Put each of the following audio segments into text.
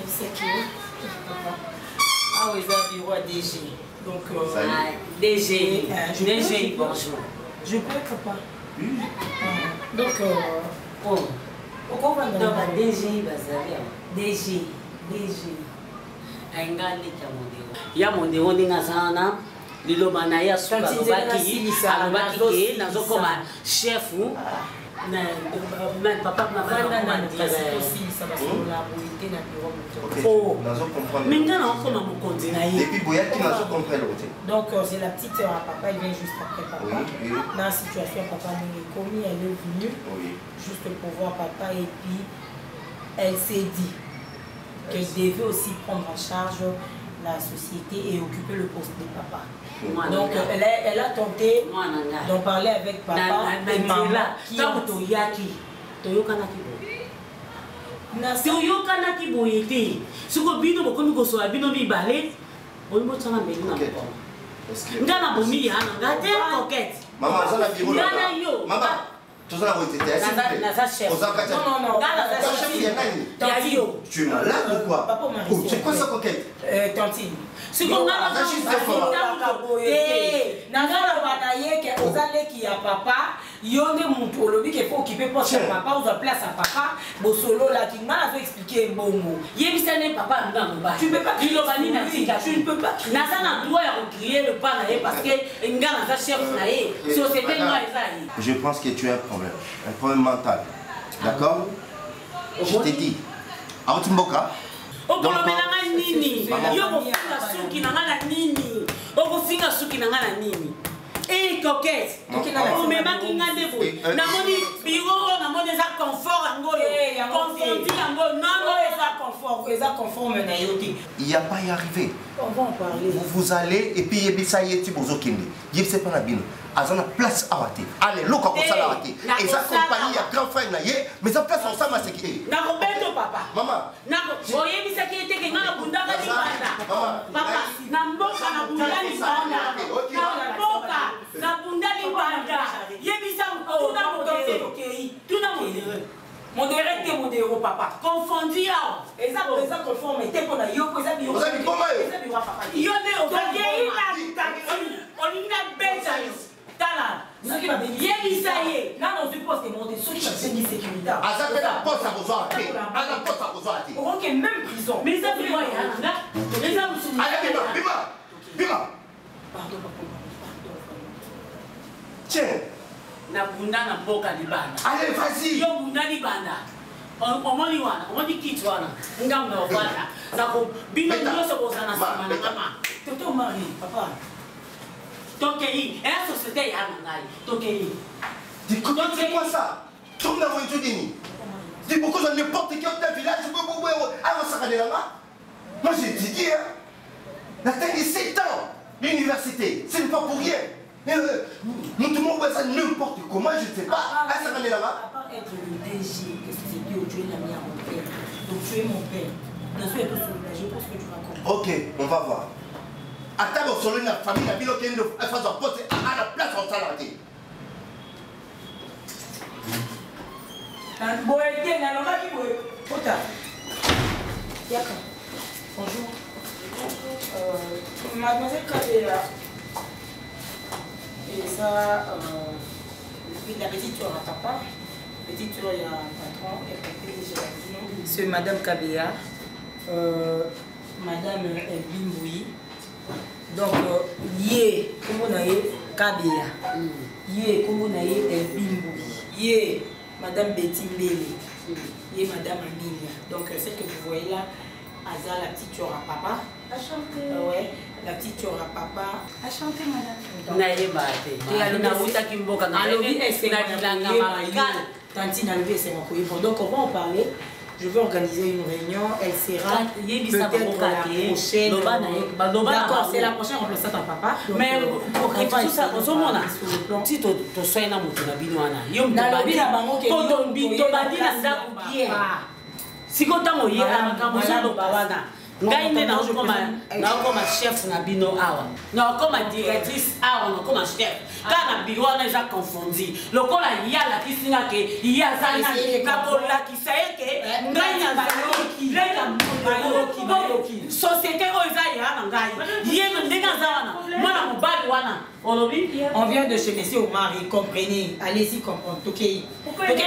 c'est qui? Ah oui, c'est bureau DG. Donc, DG. DG, bonjour. Je peux, papa. Oui. Donc, pourquoi on va dans DG, DG. Il y a mon déo, il y a liloba na ya suka lobaki ke nazo koma chef même papa m'a donc c'est la petite sœur à papa, il vient juste après papa. Dans la situation papa est commis, elle est venue juste pour voir papa et puis elle s'est dit qu'elle devait aussi prendre en charge la société et occuper le poste de papa. Donc elle a tenté d'en parler avec papa et maman qui ont tu es malade ou quoi? C'est quoi ça, coquette? Tantine. Yonde Moutolobi qui est pour occuper poste à papa ou place à papa, Bosolo là qui m'a expliqué bongo. Yebisane papa ngamba. Tu peux pas crier tu ne peux pas crier. Nazana doit crier le pas parce que ngana za chef naé. Société moi ezali. Je pense que tu as un problème mental. D'accord? Je t'ai dit. Aotimboka. Okolobelanga nini? Yo kofinga suki na ngana nini? Okofinga suki na ngana nini? Eh, coquette, on me manque un défaut. Namoni, bureau, namoni, ça confort, confondi, il n'y a pas y arriver. On va en parler. Vous allez et puis ça y est, tu vous occupez. Il y a pas de la place à water. Allez, l'eau comme ça la water. Et ça compagnie a grand frère naïe, mais ça place ensemble à sécurité. Nako beto papa. Maman. Nako, oye bisa qui était que ngana bunda ka libanda. Papa, na mboka na bunda libanda. Na mboka na bunda libanda. Yebisa tuna modéré. Tuna modéré. Modéré te modéré papa. Confondu ya. Eza conforme te pona yo ko eza bio. Vous avez comment yo? Eza bio papa. Yo ne o va on ina beta yo. Tala. Yebisa ye. Là dans ce poste monté sur qui cherche une sécurité. Azaka la poste à besoin à terre. La poste à besoin à terre. On est même prison. Mais ça fait quoi ya nga? Mais ça vous souvenez. Allez bima. Pardon papa. Tiens. Na bunda na mboka libanda. Allez, vas-y. Yo bunda libanda. Omoni wana, omoni kitu wana. Ngam na wana. Nako bino nyoso bozana sama na kama. Toto mari, papa. Tokei, la société ya ngai. Tokei. Dis comment c'est quoi ça? Tout le monde a dit. Dis pourquoi dans n'importe quel autre village, je peux vous voir à Sakanelama. Moi j'ai étudié. La tête de 7 ans. L'université, ce n'est pas pour rien. Nous tout le monde voit ça n'importe comment, je ne sais pas. À Sakanelama. À part être le DG, qu'est-ce que c'est que tu es l'ami à mon père. Donc tu es mon père. Je pense que tu vas comprendre. Ok, on va voir. À table sur la famille, la ville qui est en face de porte à la place en salade. Bonjour. Mademoiselle Kabela. Et ça, la petite soeur à papa. Petite soeur, il y a un patron et c'est Madame Kabea. Madame Bimboui. Donc, yé, comme on a eu Kabea. Yé, comme on a eu Bimboui. Yé, Madame Betty Mbele. Yé, Madame Amelia. Donc, celle que vous voyez là, Aza, la petite soeur à papa. Enchantée. Ouais, la petite soeur à papa. Enchantée, madame. Naebate. Et à l'outa kimboka na Alobi c'est Tantine Alobi c'est mon. Donc on va en parler. Je vais organiser une réunion. Elle sera peut-être la prochaine. D'accord, c'est la prochaine remplaçante à papa. Mais tout ça, on se mona. Si tu sois na mutu na binwana. Yo Nalobi na bango ke to badi na ndaku pierre. Si kota moye na makambo so lo bawana. ngai nde nakoma chef na bino awa nakoma directrice awa nakoma chef kaka na biro wana eza confondi lokola ye alakisinga ke ye aza nakolakisa ye ke ngai nazayoki société oyo eza ya na ngai ye ndenge aza wana mwana mobali wana olobi on vient de chez monsieur Omar et comprenez allez-y comprendre tokei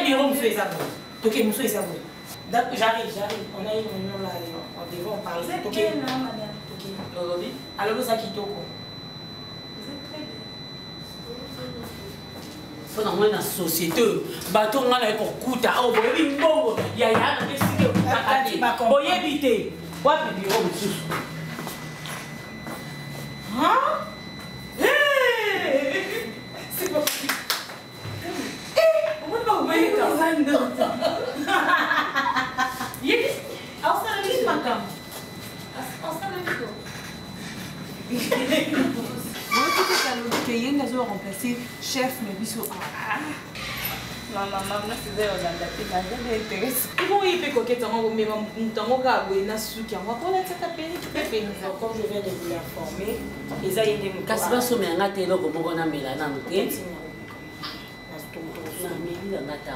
biro mosu eza bon tokei mosu eza bon j'arrive on a une réunion là on devait en parler tokei olobi alobi eza kitoko faut na mwana société bato ngana ekokuta o boyebi mbongo ya yana te sike okutaka te boyebi te wapi biro mosusu c'est pas possible on va pas oublier quand même yebi ausala nini makambo ausala nini que Yen a remplacé chef mais biso maman c'est intéressant. Comment il peut coqueter en mais mon temps ka boina suki en quoi la tata peni comme je viens de vous l'informer les a yende mo kasi baso me ngate loko moko na mela na muke na meli na ngata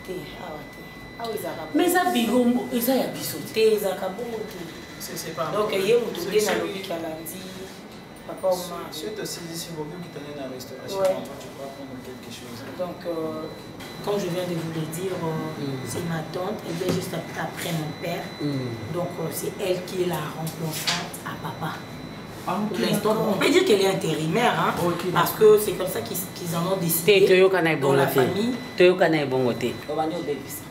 te awa te awa ezaka mais ça biro eza ya biso te ezaka bongo te c'est pas donc ye mutu de na lobi kalandi papa Omar si tu as saisi sur qui t'allait dans la restauration tu peux apprendre quelque chose donc comme je viens de vous le dire c'est ma tante elle vient juste après mon père donc c'est elle qui est la remplaçante à papa. On peut dire qu'elle est intérimaire, hein, parce que c'est comme ça qu'ils en ont décidé dans la famille. Toyokana ebongote. Obandi obebisa.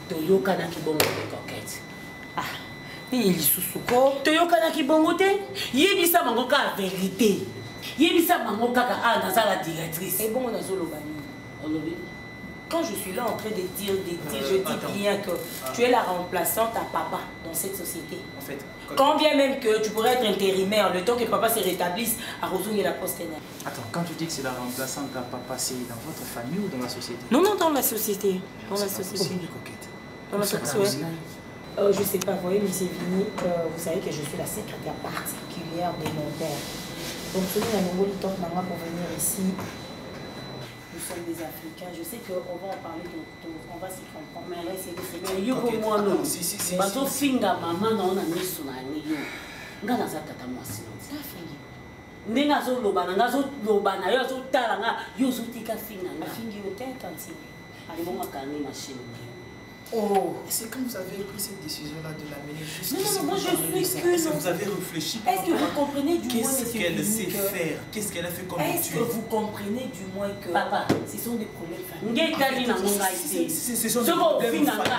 Toyokana kibongote coquette. Ah, il susuko. Toyokana kibongote. Yebisa bango ka vérité. Yebisa bango kaka dans la directrice. Et bon on a zolobani. Quand je suis là en train de dire, je dis bien que tu es la remplaçante à papa dans cette société. En fait, quand bien même que tu pourrais être intérimaire, le temps que papa se rétablisse à Rosung et la Poste. Attends, quand tu dis que c'est la remplaçante à papa, c'est dans votre famille ou dans la société? Non, dans la société. Dans la société. C'est une coquette. Dans la société. Je sais pas, vous voyez, M. Vini, vous savez que je suis la secrétaire particulière de mon père. Donc, celui qui a pour venir ici. Nous sommes des Africains. Je sais qu'on va en parler, on va s'y comprendre. Mais on va essayer de se faire. Mais yo moi non. Bato finga maman na ona miso na ni yo. Nga na za tata mwasi. Ça fingi. Ndinga zo loba na zo loba na yo zo tala nga yo zo tika finga nga. Fingi au tête tanti. Ali bon makani machine. Oh, c'est quand vous avez pris cette décision-là de l'amener jusqu'ici? Non, moi je suis que... Vous avez réfléchi. Est-ce que vous comprenez du moins qu'est-ce qu'elle sait faire? Qu'est-ce qu'elle a fait comme étude? Est-ce que vous comprenez du moins que... Papa, ce sont des problèmes familiaux. Ce sont des problèmes familiaux.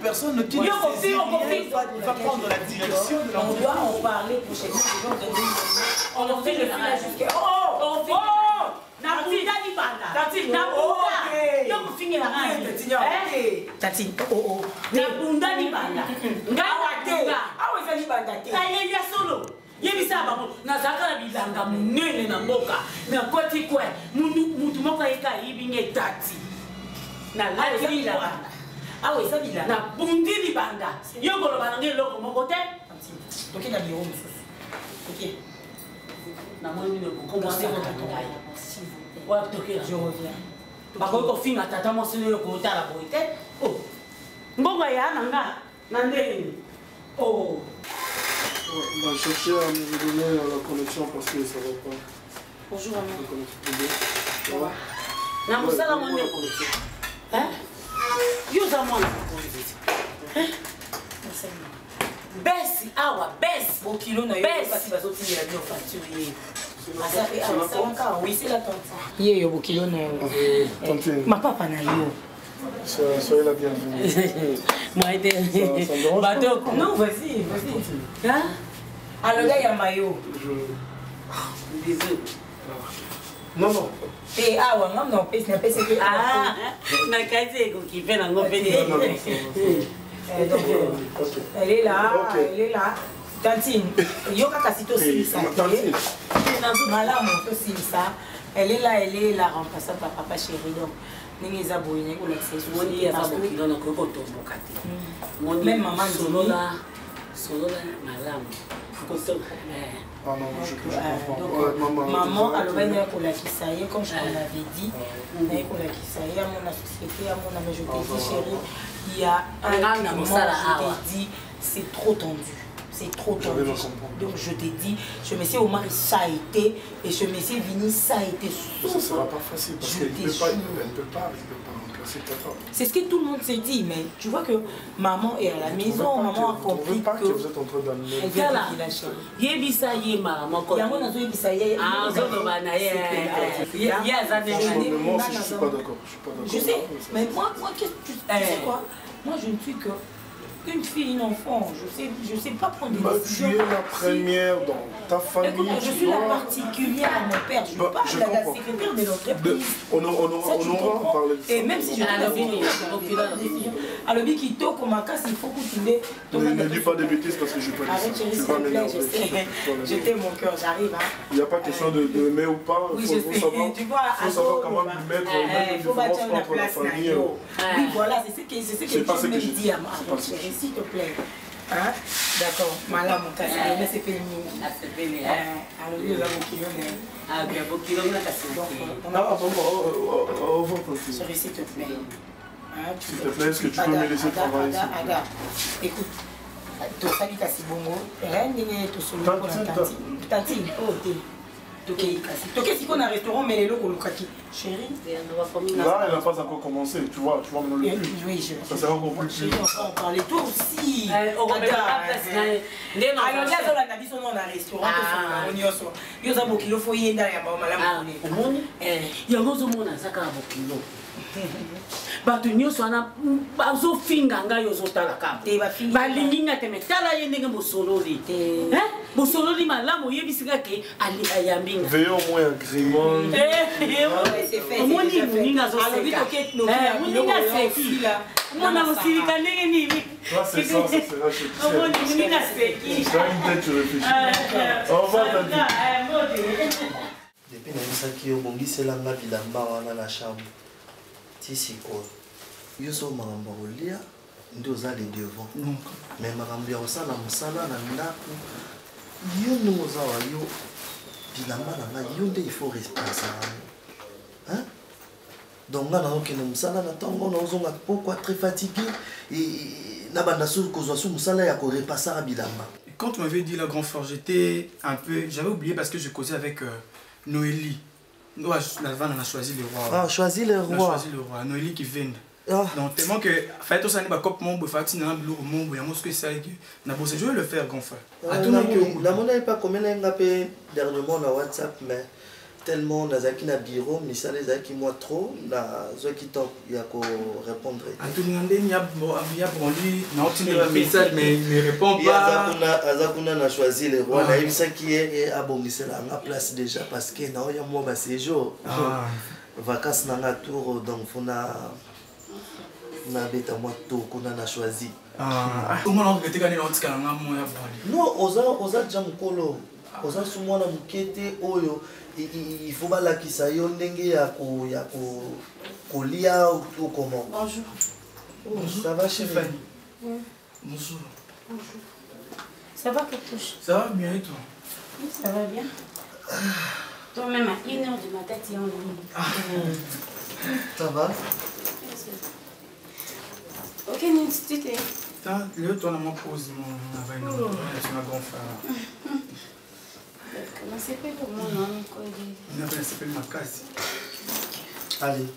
Personne ne quitte. Va prendre la direction de on doit en parler prochainement. On en fait le filage jusqu'à... yebisa bango nazaka na bilanga munene na mboka na koti kwe mutu moko yeka yibinge tati na lati bilanga awa eza bilanga na bundi libanda yokolo banange loko moko te toke na biro mosusu toke na moni le beaucoup moi c'est votre travail ouais toke je reviens bakoki kofinga tata mwasi no yokotala boye te oh mbongo ya nanga na ndeni oh. On va chercher à me redonner la connexion parce que ça va pas. Bonjour maman. Na musala mone. Hein? Yo za mwana. Hein? Besi awa besi. Au kilo na yo kasi bazotinga la bio facture. Oui, c'est la tante. Yo au kilo na yo. Ma papa na yo. Soyez la bienvenue. Moi, bateau. Non, vas-y. Hein? Alors, là, il y a maillot. Bisous. Non. Et ah, ouais, non, c'est que. Ah, na kaise ko kipe na ngopeni. Elle est là, elle est là. Tantine, Yoka Kasito Silisa. Madame, on peut Silisa. Elle est là, remplaçante par papa chéri. Donc, Ningeza Boyne, ou l'accès. Même maman Solola, madame. Ah non, je comprends. Maman, alors, pour la Kisaye, comme je vous l'avais dit, pour la Kisaye, à mon société, à mon ami, je t'ai dit, chérie, il y a un moment, je t'ai dit, c'est trop tendu. C'est trop tendu. Donc je t'ai dit, je me suis au mari, ça a été, et je me suis venu, ça a été. Ça ne sera pas facile parce qu'elle ne peut pas remplacer papa. C'est ce que tout le monde s'est dit, mais tu vois que maman est à la maison, maman a compris que vous êtes en train d'amener. Elle vient de la chaîne. Yebisa ye maman. Yango nazo yebisa ye. Ah, zoba na ye. Ya za de moi aussi je suis pas d'accord. Je sais, mais moi qu'est-ce que tu sais quoi? Moi je ne suis que une fille, une enfant, je sais pas prendre des décisions. Tu es la première dans ta famille. Écoute, je suis la particulière à mon père, je parle de la secrétaire de l'entreprise. On aura parlé de ça. Et même si je à l'objet qui toque comme un cas, il faut continuer. Ne dis pas de bêtises parce que je peux dire ça. Tu vas m'énerver. Je t'aime mon cœur, j'arrive. Il n'y a pas question de aimer ou pas. Oui, je sais. Tu vois, il faut savoir comment mettre une différence entre la famille. Oui, voilà, c'est ce que tu me dis à ma chérie. S'il te plaît. Hein? D'accord. Malade, mon cas, c'est fait une. Alors, il y a mon kilo. Ah, bien, vos kilos, là, c'est bon. Chérie, s'il te plaît. S'il te plaît, est-ce que tu peux me laisser travailler? Écoute, tu as dit que c'est bon. Rien n'est tout seul pour la tantine. Tantine, oh, t'es. Toké si qu'on a un restaurant, mais les locaux, chérie. Là, elle n'a pas encore commencé, tu vois maintenant le plus. Oui, je ça sera encore plus. Chérie, on va en parler toi aussi. On va faire alors, là, on a dit son nom dans un restaurant. On y a ça. Il y a un kilo, il faut y aller dans la il y a un autre monde à Zaka kilo. Bato nyonso wana bazofinga ngai ozotalaka balingi nga te me tala ye ndenge mosololi mosololi malamu oyebisika ke ayambi nga veille au moins agrément omoni moninga azoseka moninga aseki omona mosilika ndenge nini omoni moninga aseki au revoir depuis nayebisaki yo bongiselanga bilamba wana na chambre tisiko yo so makambo ya kolia nde oza le devant mais makambo ya kosala mosala na ndako yo ndenge oza wa yo bilamba na ngai yo nde il faut responsable donc nga nazokende mosala na ntango naozonga pokwa très fatigué na banda so kozwa so mosala ya korepasaka bilamba. Quand tu m'avais dit la grand frère, j'étais un peu, j'avais oublié parce que je causais avec Noélie. Ouais, la vanne, on a choisi le roi. Ah, choisi le roi. On a choisi le roi. Noélie qui vient. Donc, tellement que, fait tout ça, il y a un mon beau fait, il y a un bleu, mon beau, il y a un mosquée, ça, je vais le faire, grand frère. La monnaie n'est pas comme elle a appelé dernièrement dans WhatsApp, mais tellement dans un bureau, mais ça les a qui moi trop, dans ce qui t'ont, il y a qu'à répondre. À tout le monde, il y a brandi, non, tu ne message, mais il ne répond pas. Azakuna a choisi le roi, il y a ça qui est abominable à la place déjà, parce que non, il y a moi, c'est jour. Vacances dans la tour, donc on a bête à moi tout qu'on a choisi. Non, oza jamkolo, oza sumwana mukete oyo. Il faut balakisa yo ndenge ya kolia ou comment. Bonjour. Bonjour. Ça va chez Fanny? Oui. Bonjour. Bonjour. Ça va Ketouche? Ça va bien et toi? Oui, ça va bien. Toi-même à 1h du matin, tu es en ligne. Ça va? Ok, Nintite. Le toi, on m'a posé mon travail, ma grand frère. Comment s'appelle le nom? Elle s'appelle Makasi. Allez.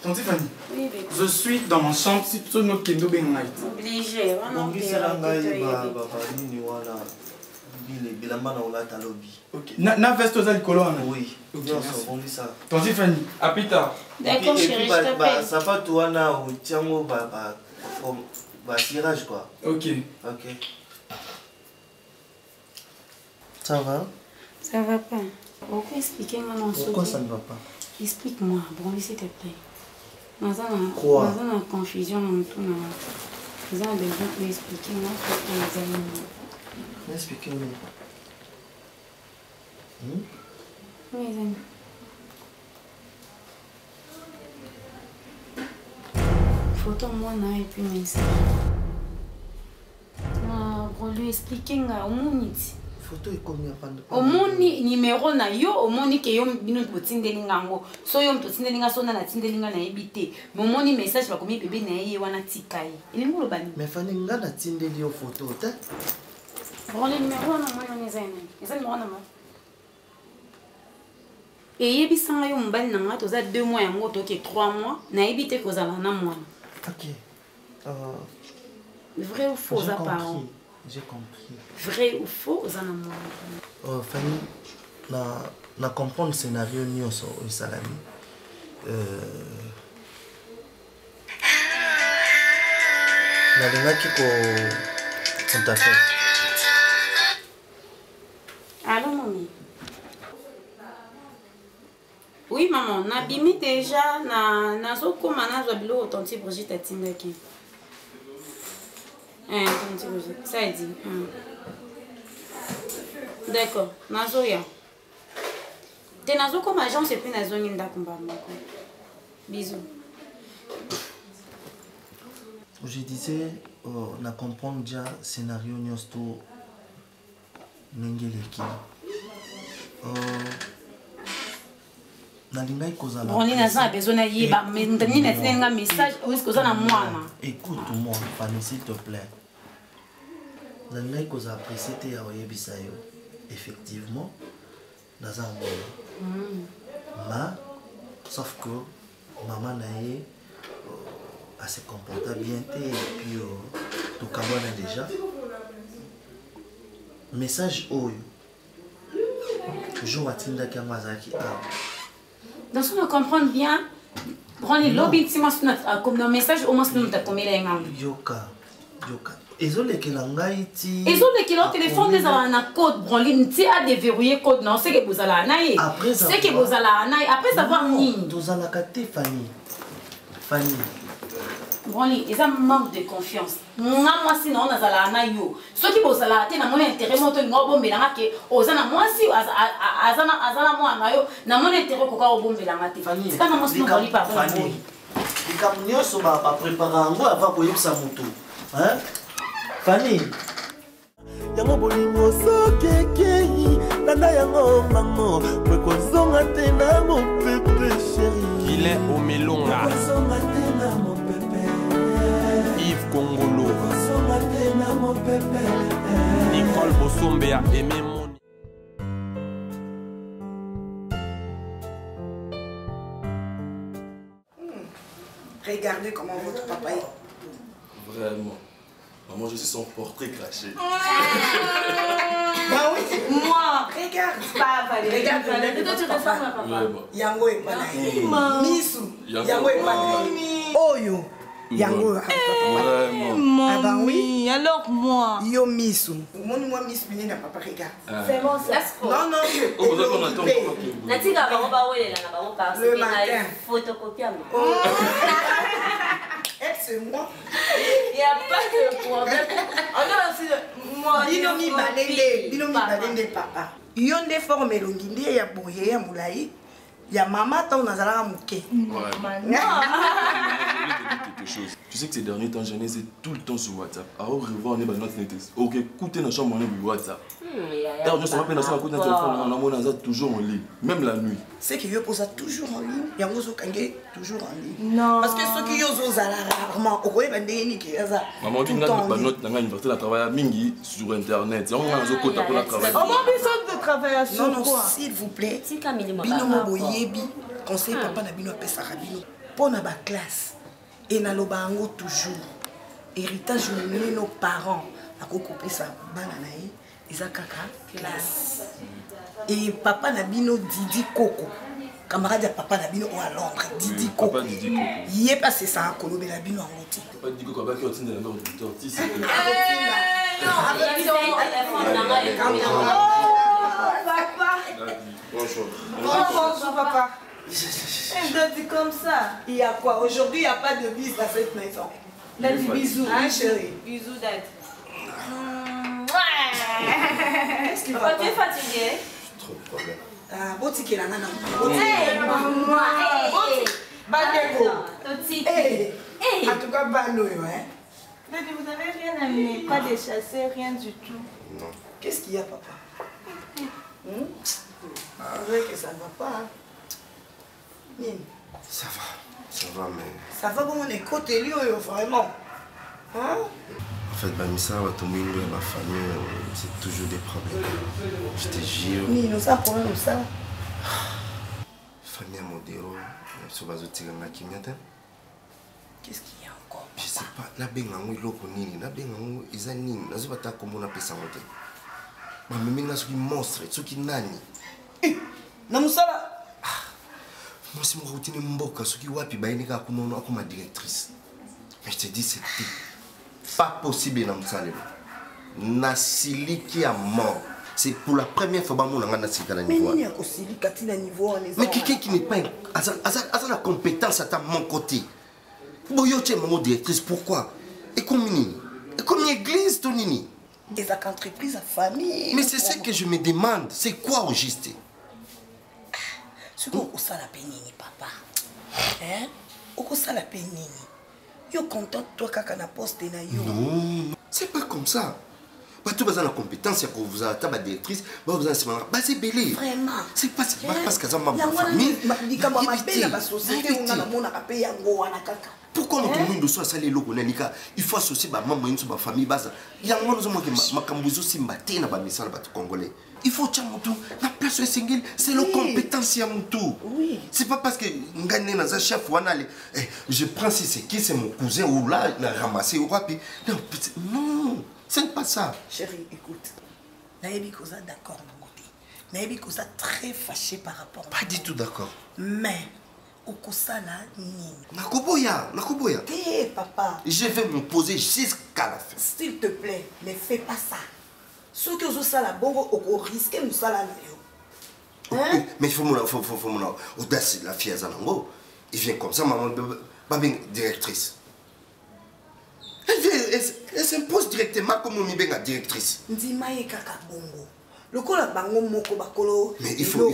Tante Fanny, oui, bébé. je suis dans ma chambre, si tu veux que nous bien night. Obligé, on a ok. Na veste aux alcools. Oui. Ok, merci. Tante Fanny, à plus tard. D'accord, chérie, je t'appelle. Ça va toi là ou tiens moi tirage quoi. Ok. Ok. Ça va? Ça va pas. Pourquoi expliquer moi non? Pourquoi ça ne va pas? Explique-moi, bon, s'il te plaît. Quoi? Dans la confusion, dans tout. Ils ont besoin de m'expliquer. Moi, je peux les amis. M'expliquez-moi. Oui, les amis. Photo moi et puis message. Pour lui expliquer au monde. Photo est combien au monde numéro na yo au monde que yo bino botindeli ngango so yo mtotindeli nga so na tindeli nga na ebité mais au monde message ba komi bébé na ye wana tikai ili ngolo bani mais fani nga na tindeli yo photo ta bon le numéro na moi on ezana numéro na moi et yebisanga yo mbali na nga toza 2 mois yango to ke 3 mois na ebité kozala na mwana. OK. Vrai ou faux à part? J'ai compris. Vrai ou faux aux animaux? Fanny, na comprendre le scénario nyonso au salami. Na linga kiko on t'appelle. Allô mamie? Oui maman, na bimi déjà na zo koma na zo bilo tonti Brigitte atindaki. Ça dit. D'accord. Nazoya. T'es nazo comme agence et puis nazo ninda kumba. Bisous. Je disais, on a comprendre déjà scénario nyosto nengeleki. On a besoin de yeba, mais nous avons un message où est-ce que vous avez moi. Écoute-moi, Fanny, s'il te plaît. Nous avons apprécié effectivement, nous avons mais sauf que maman naïe elle se comporta bien et puis tout comme on a déjà message oyo toujours atinda kamazaki dans ce qu'on comprend bien prendre les lobbies comme un message au moins nous t'a commis les mains yoka ezole ke la ngai ti ezole ke le téléphone des ala na code branline ti a déverrouiller code non c'est que vous allez naïe c'est que vous allez naïe après savoir ni nous allons capter Fanny branline ils ont manque de confiance moi sinon on azala na yo ceux qui vous allez na mon intérêt moto ngobo mbelanga ke ozana moi si azana moi na yo na mon intérêt ko ka obombelanga te c'est pas moi sinon on pas Fanny ikamnyo so ba préparer ngo avant ko yebisa moto hein Fanny yango bolingo sokekei tanda yango mamo kwekozonga te na mopepe chéri il est au Melonga kwekozonga te na mopepe Yves Kongolo kwekozonga te na mopepe Nicole Bosombe a aimé mon Regardez comment votre papa est. Vraiment. Maman, je suis son portrait craché. Bah oui, moi, regarde. Regarde, regarde. Yango est pas là. Misu. Yango est pas là. Oyo. Yango. Vraiment. Ah bah oui. Alors moi. Yo Misu. Moi Misu, n'a papa regarde. C'est bon ça. Non, non. Le matin. Photocopie. C'est moi. Il n'y a pas de problème. Alors, c'est moi. Binomi balende papa. Yonde forme longinde ya boye ya moulaï. Ya maman ton nazala muke. Tu sais que ces derniers temps, j'en ai tout le temps sur WhatsApp. Alors, revoir, on est dans notre net. Ok, écoutez dans la chambre, on est WhatsApp. Alors, je me rappelle, on a téléphone, toujours en ligne, même la nuit. C'est que yo pose toujours en ligne. Il y a toujours en ligne. Non. Parce que ceux qui osent rarement, au Koye Bandéni qui est ça. Maman, tu as une université à travailler mingi sur internet. On a un côté pour la travailler. On a besoin de travailler sur quoi? Non, non, s'il vous plaît. Bino boyebi, conseil papa na bino pesa rabino. Pour na ba classe. Et na lobango toujours. Héritage de nos parents. A couper ça bananaï. Ils ont caca classe. Et papa Nabino Didi Coco. Camarade de papa Nabino à Londres. Didi Coco. Papa Didi Coco. Il est passé ça à Colombie Nabino en route. Papa Didi Coco, qui est dans la tortille. Bonjour. Bonjour papa. Je dois dire comme ça. Il y a quoi? Aujourd'hui, il n'y a pas de bise dans cette maison. Dadi, bisous. Ah, chérie. Bisous, Dad. Qu'est-ce qui va? Tu es fatiguée? Trop de problèmes. Ah, boti qui est là, non. Hey, maman. Bandeko. Hey. En tout cas, Bando, hein. Dadi, vous n'avez rien amené, pas de chasser, rien du tout. Non. Qu'est-ce qu'il y a, papa? C'est vrai que ça ne va pas. Hein? Nini? Ça va, mais... Ça va bon, on est côté lui, vraiment. Hein? En fait, Bamissa, ma famille, c'est toujours des problèmes. Je te jure. Oui, nous avons un problème comme ça. Famille à Modero, sur base de Tigana. Qu'est-ce qu'il y a encore? Je sais pas, la bengango iloko nini, la bengango isa nini, nazo bata komona pesa ngote. Ma mimi na soki monstre, soki nani. Na musala. Moi c'est moi routine mboka soki wapi baineka kunono akoma directrice. Mais je te dis c'est pas possible na musala. Na siliki à mort. C'est pour la première fois que je suis dans le niveau. Mais quelqu'un qui n'est pas... a la compétence à mon côté. Boyoche maman directrice, pourquoi? Et comme une église, Tonini. Des entreprises à famille. Mais c'est ce que je me demande. C'est quoi au juste? Ce qu'on a la pénini, papa. Hein? On a la pénini. Yo content toi quand on a posté na yo. Non, c'est pas comme ça. Tout le monde a la compétence pour vous avez la directrice, vous avez c'est belé. Vraiment. C'est pas parce que ça m'a famille. Pourquoi notre monde soit salé logo nanika? Il faut associer ma maman sur ma famille base. Il y a moi que ma cambuzo simbaté na ba misala ba congolais. Il faut tcha mutu na place single, c'est la compétence ya mutu. Oui. C'est pas parce que ngane na za chef wana je prends si c'est qui c'est mon cousin ou là na ramasser ou rapi. Non. C'est pas ça. Chérie, écoute. Naïbi Koza d'accord, mon côté. Naïbi Koza très fâché par rapport. Pas du tout d'accord. Mais, Okosala ni. Nakoboya. T'es papa. Je vais me poser jusqu'à la fin. S'il te plaît, ne fais pas ça. Ceux qui ont ça la bongo, au risque nous ça la hein? Mais il faut mon audace la fille à Zanango. Il vient comme ça, maman, babing directrice. Elle s'impose directement comme on est directrice. Ndimaye kaka bongo. Lokola bango moko bakolo. Mais il faut.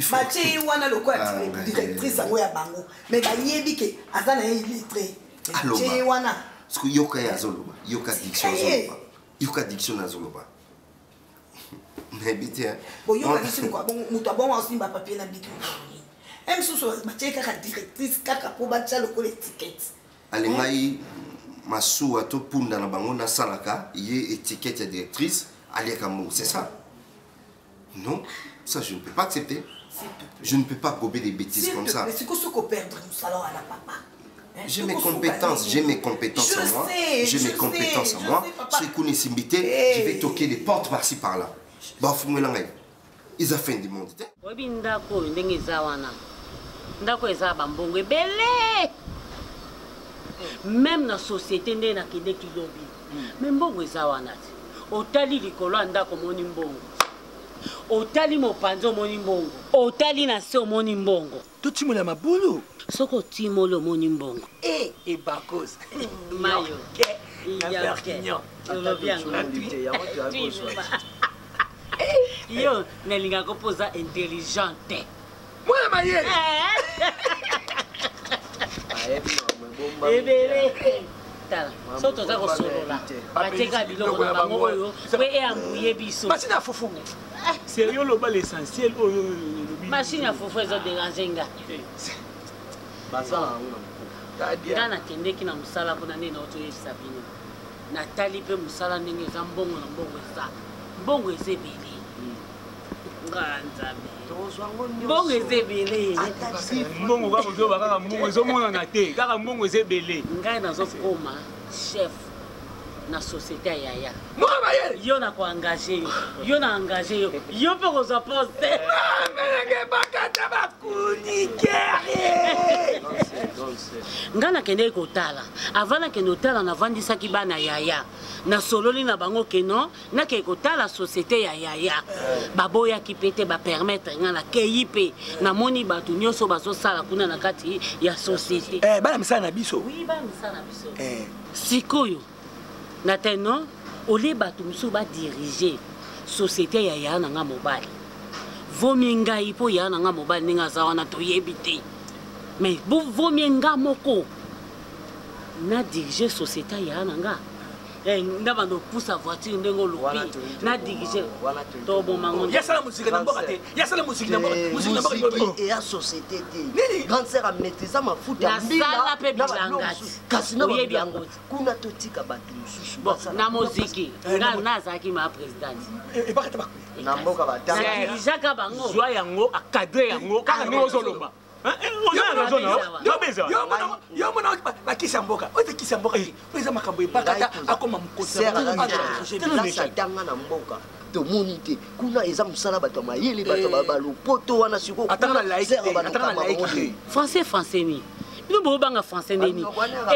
Maché wana lokola directrice ango ya bango. Mais ba yebi ke azana illettré. Maché wana. Parce que yoka ya zoloba, yoka diction zoloba. Yoka diction na zoloba. Mais bien. Bon yoka diction quoi bon muto bon aussi ba papier na bitu. Même sous maché kaka directrice kaka po bacha lokola étiquette. Alengai Massou a tout pour dans la banque na salaka, il y a étiquette de directrice, allez comme c'est ça. Non, ça je ne peux pas accepter. Je ne peux pas gober des bêtises comme ça. Mais c'est que ce qu'on perdre nous salon à la papa. J'ai mes compétences, à moi. J'ai mes compétences à moi. Ceux qui connaissent imité, je vais toquer les portes par-ci par-là. Bah faut me l'enlever. Ils ont fait du monde. Même dans la société, il y a des qui lobby. Même si vous avez otali likolo andako moni mbongo. Otali mopanzo moni mbongo. Otali na se moni mbongo. To timola mabulu. Soko timolo moni mbongo. Et bakos. Mayo. Ya kinyo. Yo, nelinga ko posa intelligente. Moi maye. So toza kosolola bateka biloko na bango oyo we eyambuye biso machine ya fufu sérieux loba l'essentiel oyo machine ya fufu ezo déranger nga nga nakendeki na mosala mpona nde na otoyebisa bino natali mpe mosala ndenge eza mbongo na mbongo eza mbongo eza ebele ngala nzambe mbongo eza ebele mbongo kaka ozoba kaka mbongo ezomonana te kaka mbongo eza ebele ngai nazokoma chef na société ya yaya yo na ko engager yo na engager yo pe ko poste ngana kende kotala avant kende otala na vandisaki bana yaya na sololi na bango keno na ke kotala société ya yaya baboya ki pete ba permettre ngana keyipe na moni batu nyoso bazo sala kuna na kati ya société bana misala na biso oui bana misala na biso sikoyo na teno ole batu musu ba diriger société ya yaya na mobali vomi ngai po ya na mobali ninga zawana to yebite mais vomi nga moko na diriger société ya nanga ndaba ndo poussa voiture ndengo lopi na diriger to bon mango ya sala musique na mboka te ya sala musique na mboka et à société te grande sœur a maîtrisé ma futa mbila na pe bilanga kasi na yebi kuna totika batu mususu bon na muziki na zaki ma président e bakata ba na mboka ba na diriger bango zwa yango akadre yango kaka ni ozoloba yo mona bakisa mboka ote kisa mboka oza makambo ebakata akoma mokosatanga na mboka tomoni te kuna eza mosala bato ya mayele bato balopoto wana sikoyo français mi bino bobanga français nini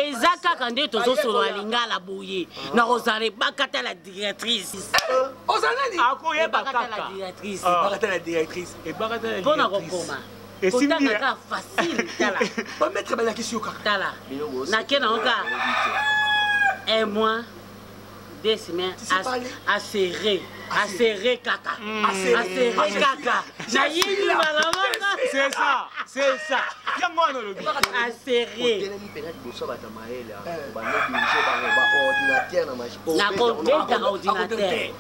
eza kaka nde tozosolola lingala boye na kozala bakata la directrice akoyebakata la directrice mpona kokoma kotanga facile tala ba mettre ba la question kaka tala nakena oka un mois 2 semaines à serrer kaka na yini balamaka c'est ça yango wana lobi à serrer na kobeta ordinateur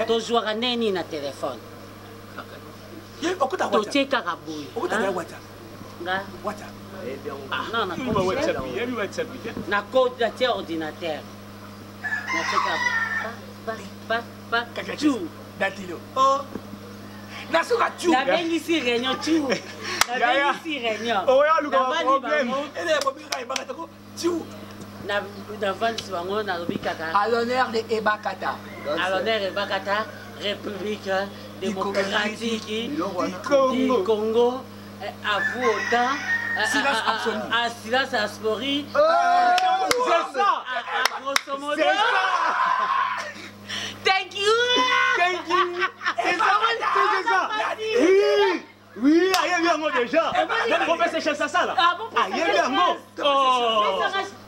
tozwaka neni na telefone totie kaka boye na code natie ordinateur nabengisi réunion tu nabengisi réunion navandisi bango nalobi kaka à l'honneur de Ebakata République démocratique du Congo à vous autant silence absolu à silence aspori c'est ça grosso modo c'est ça thank you c'est ça oui ayebi yango déjà donc professeur chef ça là ayebi yango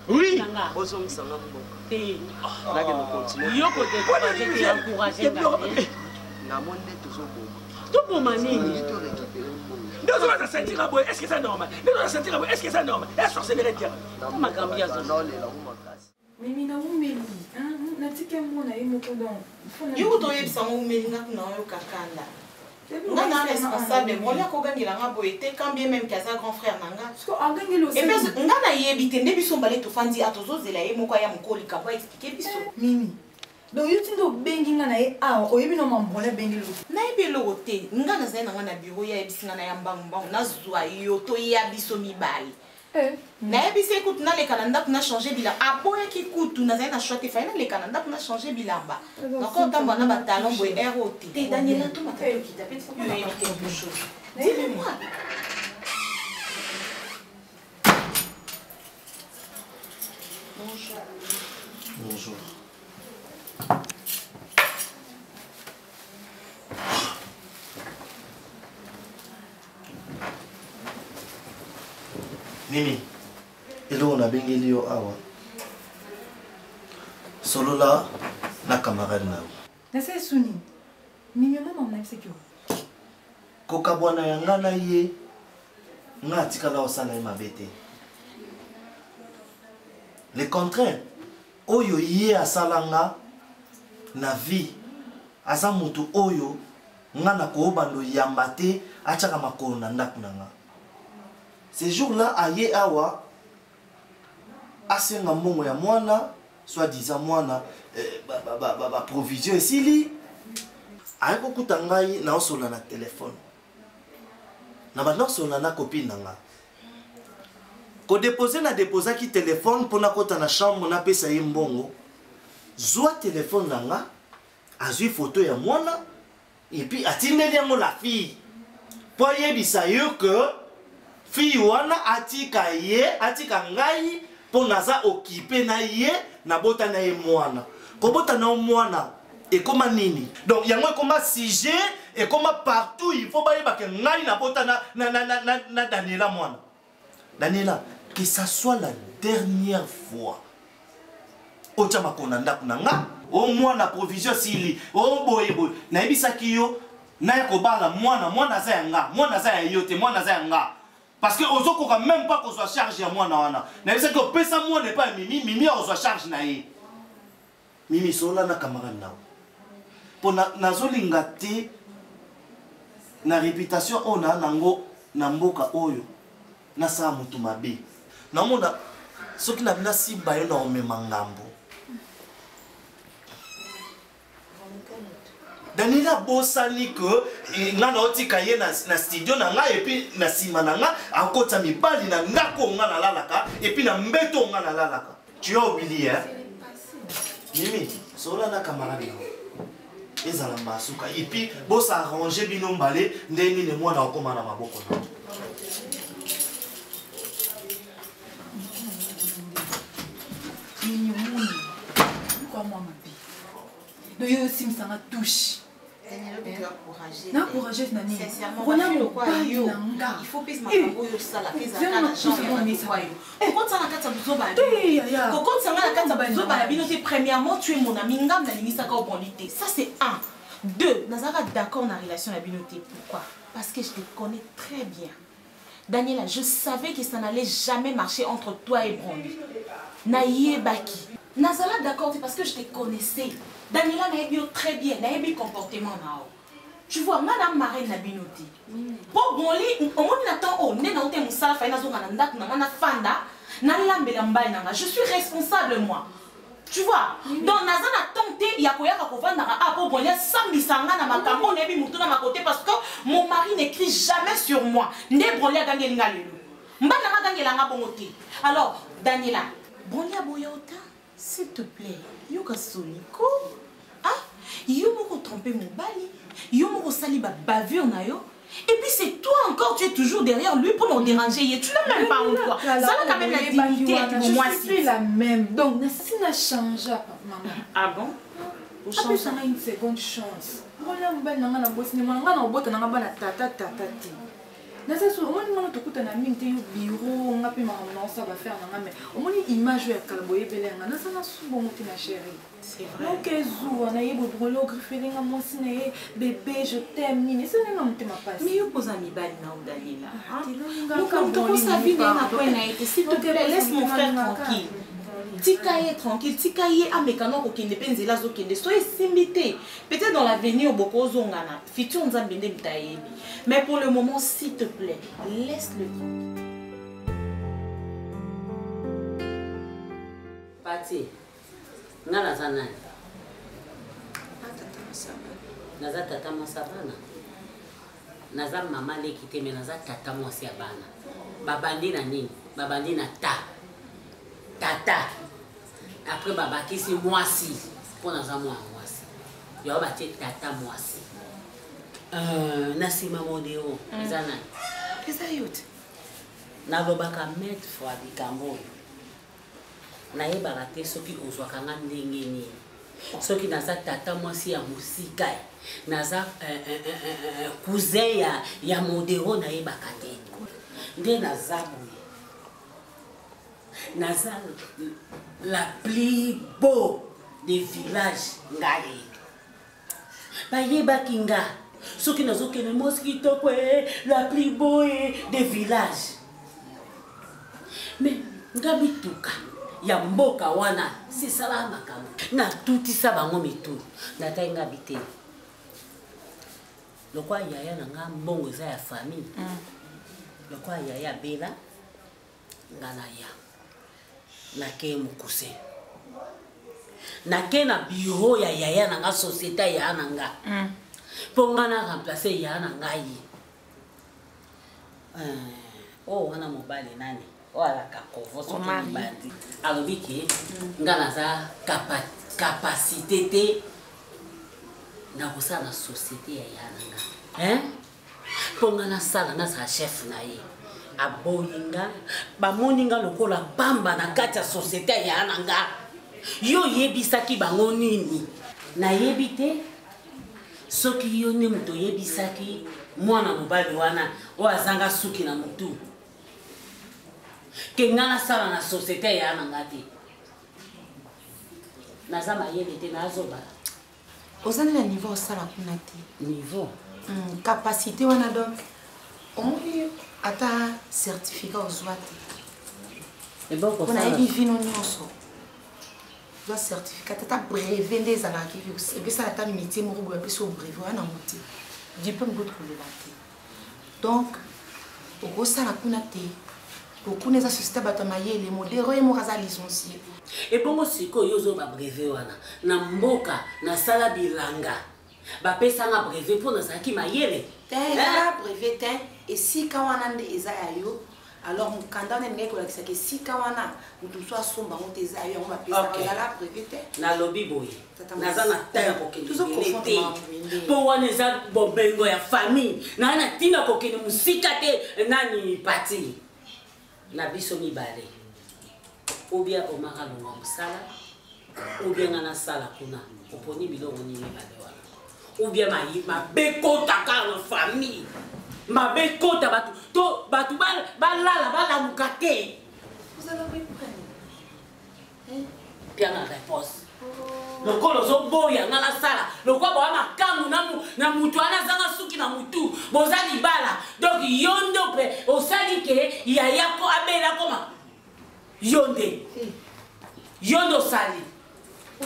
oui bozongisanga mboko te nakende continue yo kote te encourager na monde tozoboma toboma nini nous allons sentir un boy est-ce que c'est normal nous allons sentir un boy est-ce que c'est normal est-ce que c'est vrai dire makambi ya mimi na umeli natika mona ye moko donc yo toyebisa ngo umeli ngako na yo kakanda nga na responsable molia kogangela nga boye te quand bien même kaza grand frère nanga et puis nga na yebi te nde biso mbale tofandi atozozela ye moko ya mokoli kabo expliquer biso mimi donc yo tindo bengi nga na ye awa oyebi no mambola bengi lo nayebi eloko te nga nazali nanga na bureau yayebisi nga na ya mbangumbangu nazwa yo toya biso mibale nayebisi ekutu naleka na ndako na changer bilamba aboyaki kutu nazali na choix te fai naleka na ndako na changer bilamba donc otambola na batalon boye ero te daniela tomata yokita pe yoyebi quelque chose dis-le-moi. Bonjour. Mimi, eloko nabengeli yo awa solola na camarade na yo nase suni mimi mama mnabiseki yo kokabwana ya nga na ye nga atikala osala ye mabe te le contraire oyo ye asala nga na vie aza mutu oyo nga na koyebando yamba te atiaka makolo na ndako na nga ce jour-là aye awa asenga mbongo ya mwana soi-disant mwana provision esili aye kokuta ngai naosola na telefone na banda osola na copine na nga ko déposer na déposer ki téléphone pour na kota na chambre na pesa ye mbongo zwa téléphone nanga azui photo ya mwana et puis atindeli yango la fille po yebisa yo que fille wana atika ngai po naza occupé na ye na bota na ye mwana ko bota na mwana et comment nini donc yango ekoma sujet et comment partout il faut ba yeba ke ngai na bota na Daniela mwana Daniela que ça soit la dernière fois o chama konanda kunanga o mwana provision sili o boye na yebisaki yo na ya kobala mwana za yanga mwana za yote mwana za yanga parce que ozoko ka même pas qu'on soit charge ya mwana wana na yebisaki o pesa mwana pas mimi o soit charge na ye mimi sola na camarade nao pona nazolinga te na réputation ona nango na mboka oyo na sa mutu mabe namona soki na bina simba yo na omema ngambo Daniela bosani que nga na otika ye na studio na nga et puis na sima na nga akota mibali na ndako nga na lalaka et puis na mbeto nga na lalaka tu as oublié hein Mimi sola na camarade na ezala masuka et puis bosa arranger bino mbale ndeni ne mwana okoma na maboko na Donc il y a aussi une touche. Non, courageuse, Nani. Sincèrement, il faut plus m'accompagner ça, la prise à la chambre. Quand ça premièrement, tu es mon ami. Ça, c'est un. Deux, nous avons d'accord dans la relation à la binoté. Pourquoi? Parce que je te connais très bien. Daniela, je savais que ça n'allait jamais marcher entre toi et Brandy. Naïe Baki. Nazala d'accord, c'est parce que je te connaissais. Daniela n'a bien très bien, n'a bien comportement nao. Tu vois, madame Marine n'a bien noté. Pour Brandy, au moins n'attend oh, n'est pas un sale faïna zona ndak na mana fanda, na lambe lamba nanga. Je suis responsable moi. Tu vois, donc Nazana tenté, il y a quoi à vendre à pour Brandy sans bisanga na makambo n'a bien mouton à ma côté parce que mon mari n'écrit jamais sur moi. Né Brandy a gagné l'ingalelo. Mbana a gagné l'anga bongoté. Alors, Daniela, Brandy a boyota. S'il te plaît, yoka soniko, ah, yo moko tromper mon bali, yo moko sali ba bavure na yo, et puis c'est toi encore, tu es toujours derrière lui pour me déranger, tu n'as même pas honte quoi. Ça n'a quand même la dignité pour moi si. Je suis la même, donc si n'a changé, maman. Ah bon? Après ça a une seconde chance. Voilà, mbana nanga na boss ni manga na bota nanga bana tata. Nasa so omoni mwana tokuta na minte yo bureau ngapi mama ça va faire nanga mais omoni image ya kalboye belenga nasa na subo moti na chérie. C'est vrai. OK zou na yebo brolo griffelé nga mosi na ye bébé je t'aime ni ça nga moti ma passe. Mais yo posa mi bali na Daniela. Donc comme tu sa vie na quoi na été s'il te plaît laisse mon frère tranquille. Tikaye tranquille, tikaye amekano ko kende penzela zo kende soyez simité. Peut-être dans l'avenir beaucoup zongana. Futur nzambende mtayebi. Mais pour le moment s'il te plaît, laisse-le. Pati. Ngala sana. Naza tata mosabana. Naza mama lekite mais naza tata mosi abana. Babandi na nini? Babandi na tata. Après baba kisi mwasi pour naza mwasi. Yo bati tata mwasi. Nasima modeo ezana. Eza yote. Na lobaka mettre fois bikambo. Na yeba te soki ozwaka nga ndenge nini. Soki naza tata mwasi ya musika. Naza cousin ya modeo na yeba te. Nde naza boye. Naza la plus beau des villages ngai. Ba yeba kinga. Soki nazoke ne mosquito la plus beau des villages. Mais ngabi tuka ya mboka wana c'est ça la makambo. Na tuti sa bango mitu. Na ta ngabi te. Lokwa yaya na nga mbongo za ya famille. Lokwa yaya bela ngana ya. Na ke mukuse. Na ke na bureau ya yaya na nga société ya na nga. Pongana remplacer ya na ngai. Oh wana mobali nani? Voilà, Kako, alors, Biki, Nganaza, capacité, na la société, hein? Pongana sala na sa chef na ye. Aboyinga, ba moninga lokola bamba na kati ya société ya nanga. Yo yebisaki bango nini? Na yebite soki yo ne muto yebisaki mwana mobali wana o azanga suki na mutu. Kengana sala na société ya nanga te. Nazama yebite na azoba. Ozana na niveau sala kuna te. Niveau capacité wana donc omoki ata certificat ozwa te. Et bon pour ça. On a eu vino nyonso. Doit certificat ata brevet des alaki et puis ça ata métier moko boya pe so brevet wana moti. Diplôme d'autre le baté. Donc au sala kuna te. Beaucoup neza société batamaye les modèles et moraza licencié. Et bon siko yozo ba brevet wana na mboka na sala bilanga. Ba pesa nga brevet pour nazaki mayele. La brevet et si kawana nde ezayo alors mukanda ne ngeko la kisake si kawana mutu so asomba ngote ezayo on va pesa la brevet na lobby boy. Nazana taya kokeni. Tuzo konfronte. Po wana za bobengo ya famille. Na na tina kokeni musika te nani parti. Na biso mibale. Ou bien au makalonga musala ou bien na sala kuna. Oponi bilongo ni mibale. Ou bien ma bekota ka na famille ma bekota batu to batu balala bala mukate vous allez prendre bien la réponse le kolo zo boya na la sala le kwa ba makamu na mutu ana zanga suki na mutu bozali bala donc yondo pe osali ke ya yako abela koma yondo sali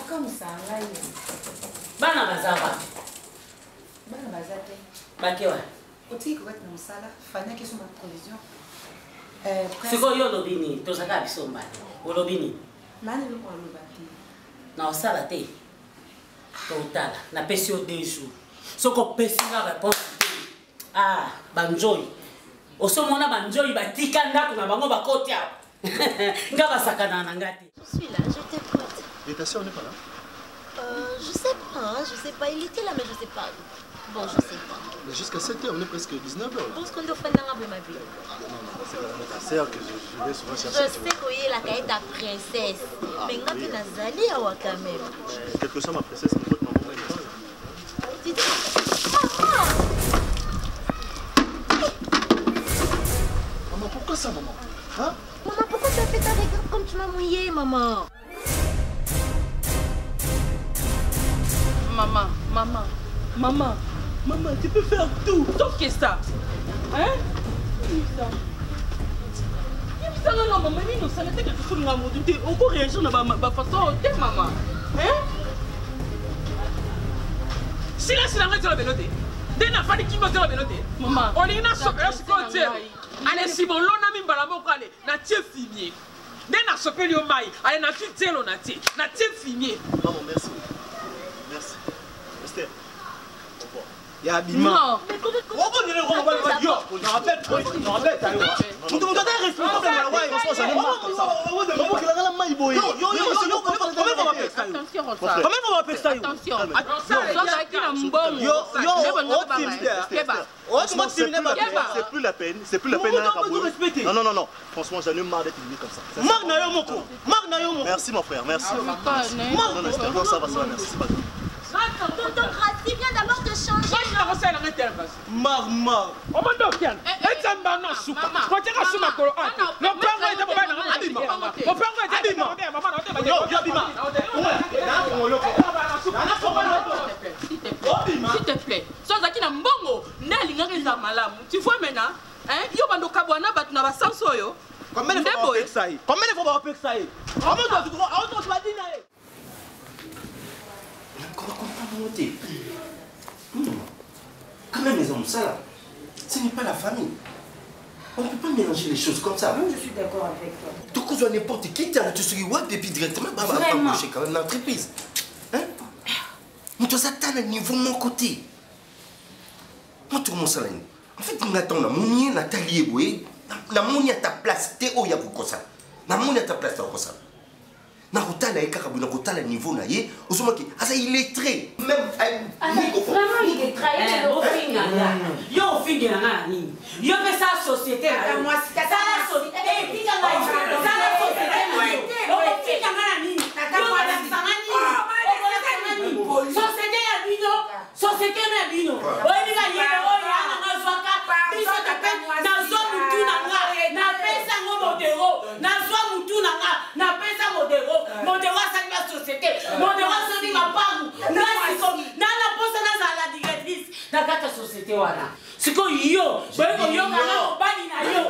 comme ça là bana bazaba bana bazate bakewa otiki ko na musala fanya keso ma provision siko yo lobini to saka bisomba o lobini mani lo ko lobati na osala te total na pesi o 2 jours soko pesi na réponse banjoy osomona banjoy batika ndako na bango bakoti awa nga basakana na ngati. Je suis là, je t'écoute. Et ta soeur n'est pas là? Je sais pas, il était là mais je sais pas. Bon, je sais pas. Mais jusqu'à 7h, on est presque 19h. Je pense qu'on doit faire un peu ma vie. Non, c'est ta soeur que je vais souvent chercher. Je sais qu'il y a la caille de ta princesse. Mais quand tu es Nazali, quand même. Quelle que soit ma princesse, il faut que maman m'aime pas. Dis-toi. Maman, pourquoi ça, maman? Hein? Maman, pourquoi tu as fait ta regarde comme tu m'as mouillé, maman? Maman, tu peux faire tout, sauf que ça. Hein? Non, maman, nous sommes quelque chose de amour. Tu peux réagir de ma façon, maman. Hein? Si là, c'est la vraie de la véloté. Dès la fin de qui va dire la véloté. Maman, on est là, ce qu'on dit. Allez, si mon l'on a mis balamo, allez, na tiens fini. Dès la sopé le maï, allez, na tiens l'on a tiens fini. Maman, merci. Merci. Esther. Il y a Bima. Non. C'est plus la peine. C'est plus la peine. Non. Franchement, j'en ai marre d'être venu comme ça. Merci mon frère, merci. Non, ça va, merci. Tonton Grassi, viens d'abord te changer. Marma. On m'a dit bien. Et ça m'a non soupe. Quand tu as sur ma colo. Non, pas moi de maman. Abima. On peut pas dire maman. Yo, Abima. S'il te plaît. Sans aki na mbongo, nali ngeza malamu. Tu vois maintenant, hein? Yo bando kabwana batu na basanso yo. Combien de fois ça y? Combien de fois on ça y? Comment tu vas dire là? Comment comprendre monter? Quand même les hommes, ça là, ce n'est pas la famille. On ne peut pas mélanger les choses comme ça. Moi je suis d'accord avec toi. Donc on doit n'importe qui, tu serais web et puis directement, bah, embaucher quand même l'entreprise. Hein? Mais toi ça t'as un niveau de mon côté. Moi tout le monde ça là. En fait, on attend la mounier, Nathalie, oui. namoni ata place te oyo ya kokosana namoni ata place ya kokosana nakotala ye kaka boye nakotala niveau na ye ozomaki aza illettré même vraiment illettré yo ofingi na nga na nini yo mpe sa société na yo sala société okofinga nga na nini okolakisanga nini société ya bino société na bino oyebika yele oyo ananga zwaka biso tape nazwa mutu na nga napesa ngo modero nazwa mutu na nga napesa modero modero asali ba société modero asali mapangu ngasiko nana posa nazala la directrice na kati ya société wana siko yo boyeko yo kana mobali na yo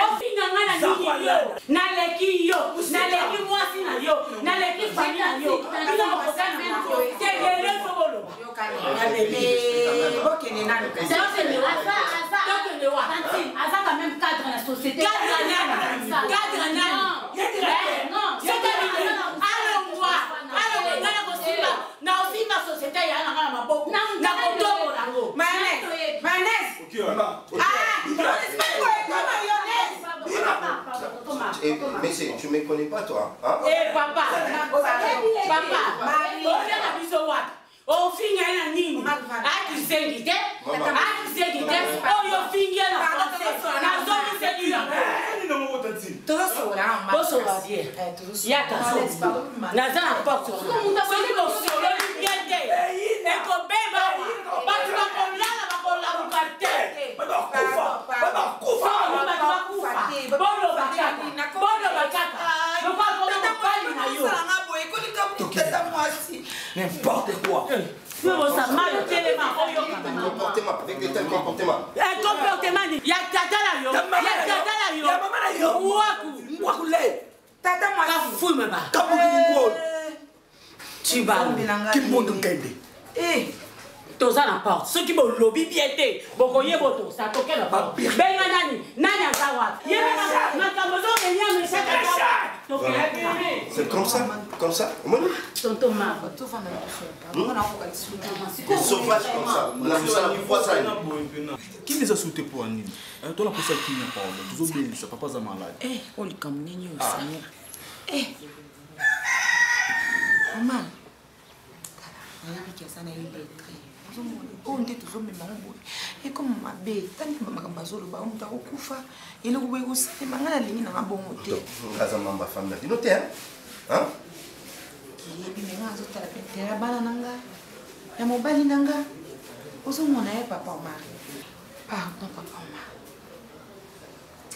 ofinga nga na nini yo naleki yo naleki mwasi na yo naleki fami na yo bino okosana tegele sobolo aza quand même cadre na société cadre nani alongwa kosimba na osimba société ya nanga na maboko na kotombola ngo Mais tu me connais pas toi, hein? Eh papa, on finit à nini? Akisengite, oh yo finit à la française. Na zone c'est du Tosora bien. Yaka. Naza na porte. Soli ko solo biente. Eko beba. Batu ba kolala ba kola bukate. Baba kufa. Bono bakaka. N'importe quoi. Comportement, avec des tels comportements. Un comportement, il y a tata là yo. Il y a tata là yo. Waku. Tata moi. Ka fume ba. Ka bukingo. Chiba. Ki mondo kende. Toza na porte. Ceux qui vont lobby bien été. Bokoye boto. Ça toque la porte. Benga nani. Nani azawa. Yema na kamozo venia me saka. C'est comme ça. Tonton ma. Sauvage comme ça. La ça. Qui les a sauté pour un nid? Toi la personne qui n'a pas. Tous autres ça papa za malade. On lui comme nini au Seigneur. Maman. Ayaki kiasana illettré. On était toujours même en et comme ma bête, tant que ma gambazolo ba on t'a okufa et le goût aussi mangana lingi na bon hotel. Kaza mamba femme na noté hein? Qui bi menga zo tala petera bana nanga. Ya mobali nanga. Ozo mona e papa o mari. Pardon papa o mari.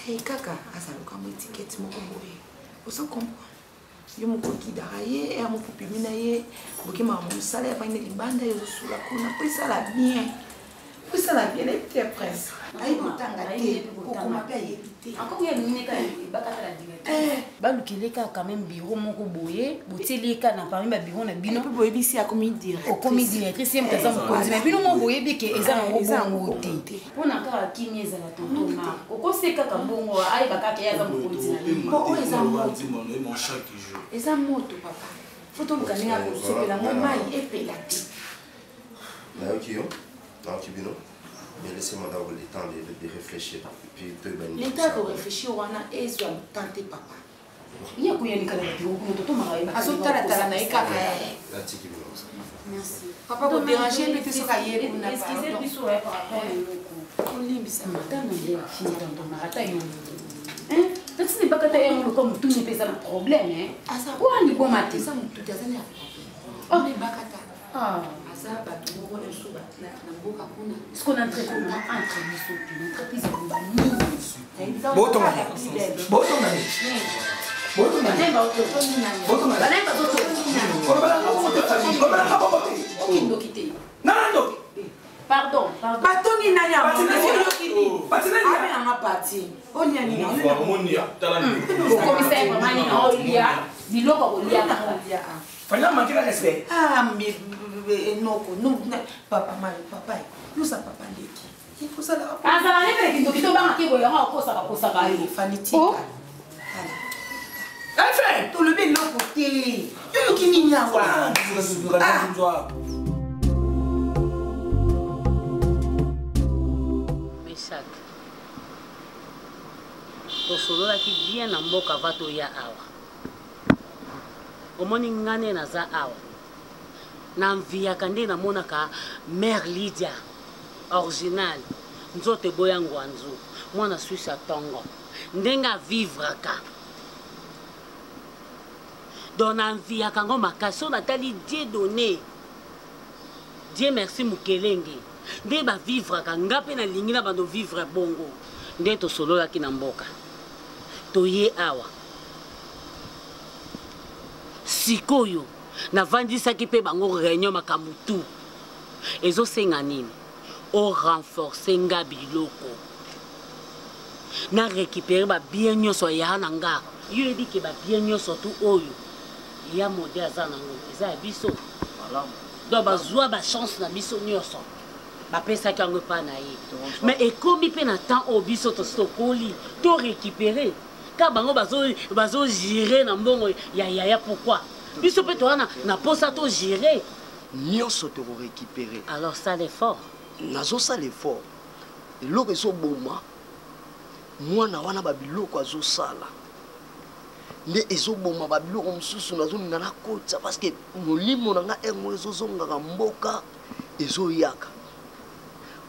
Hey kaka azaluka mo étiquette moko boye. Ozo comprendre. Yo mokoki dara ye ya mopupi mina ye boki ma mosala ya bana libanda yo sula kuna pesa la bien et puis prince ayi botanga te okoma pe ayebite encore ya nini ka bakata la directeur balukileka quand même bureau moko boye boteleka na parmi ba bureau na bino boye bisi ya komi directrice komi directrice yem kaza mokonzi mais bino mo boye bike eza na bongo te pona kaka kimi eza la tonton na okoseka ka bongo ayi bakaka ya za mokonzi na bo eza moto mon chat qui joue eza moto papa foto lukaninga kosepela ngo mai epela te na okio na okibino mais laissez-moi d'avoir le temps de réfléchir puis de le temps de réfléchir wana ezwa tante papa ya kuyanika na biro ko toto mara azotala tala na ekaka la tikibino merci papa ko déranger lui te soka ye kuna excusez biso ya par rapport à yoko olimbisa matana ndio fini tonton marata yo tati ne bakata yango comme tout ne pesa le problème asa kwa ni bon matin ça mutu tazana oh ne bakata asa ba tumo na suba na mboka kuna ce qu'on entre comme entre biso puis l'entreprise ko ba ni botomani Pardon. Batongi nani a parti. On y a ni. Commissaire Mani na olia. Biloko olia ka olia. Fanya manquer respect. Mais non, papa mal, papa. Nous ça papa ndeki. Il faut ça là. Ça va les kindoki to ba ki boya ha ko sa ba. Fanitika. Enfin, tout le bien l'autre côté. Yo qui ni nya wa. tosololaki bien na mboka va toya awa omoni ngane naza awa na mviaka nde namonaka mère Lydia original nzoto eboya ngwanzu mwana Suisse atongo ndenge avivraka donc na mviaka ngo makasi oyo natali Dieu donné Dieu merci Mukelenge nde bavivraka nga mpe nalingi na bando vivre bongo nde tosololaki na mboka toye awa sikoyo navandisaki mpe bango réunion makambo tu ezosenga nini o renforcer nga biloko na récupérer babien nyonso ya na nga yo yebi ke babien nyonso tu oyo ya mode aza nango eza ya biso donc bazwa bachance na biso nyonso bapesaki yango epa na ye mais ekomi mpe na temps oyo biso tokoli to récupérer ka bango bazogire na mbongo ya yaya pourquoi biso mpe towana na posa togire nyonso tokorécupérer alors ça l'effort nazosala effort eloko ezoboma mwana wana babiloko azosala nde ezoboma babiloko mosusu nazolinga nakotisa parce que molimo na nga emo ezozongaka mboka ezoyaka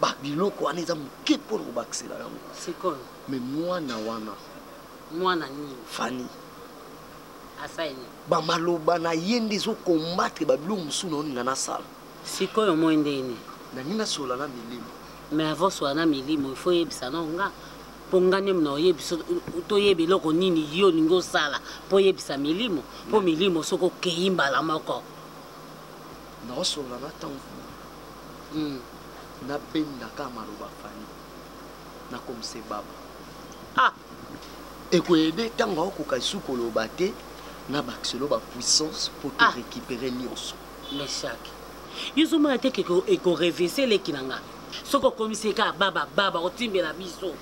babiloko wana eza moke mpona kobakisela yango sikoyo me mwana wana mwana nini Fanny asaini bamaloba na ye nde ezokombatre babiloko mosusu naoninga nasala sikoyo moi ndeni nangi nasola na milimo mais avant sola na milimo il faut yebisa nonga mpo ngani mna oyebisa toyebi eloko nini yo olingi osala mpo oyebisa milimo mpo milimo soki okei mbala moko naosola na ntango nabendaka maloba Fanny nakomisa baba ekoyede ntango aokoka esu koloba te na bakiselo bapuissance mpo to récupérer nyonso meshaki yo zomona te ekorevese eleki na nga soki okomiseka baba otimbela biso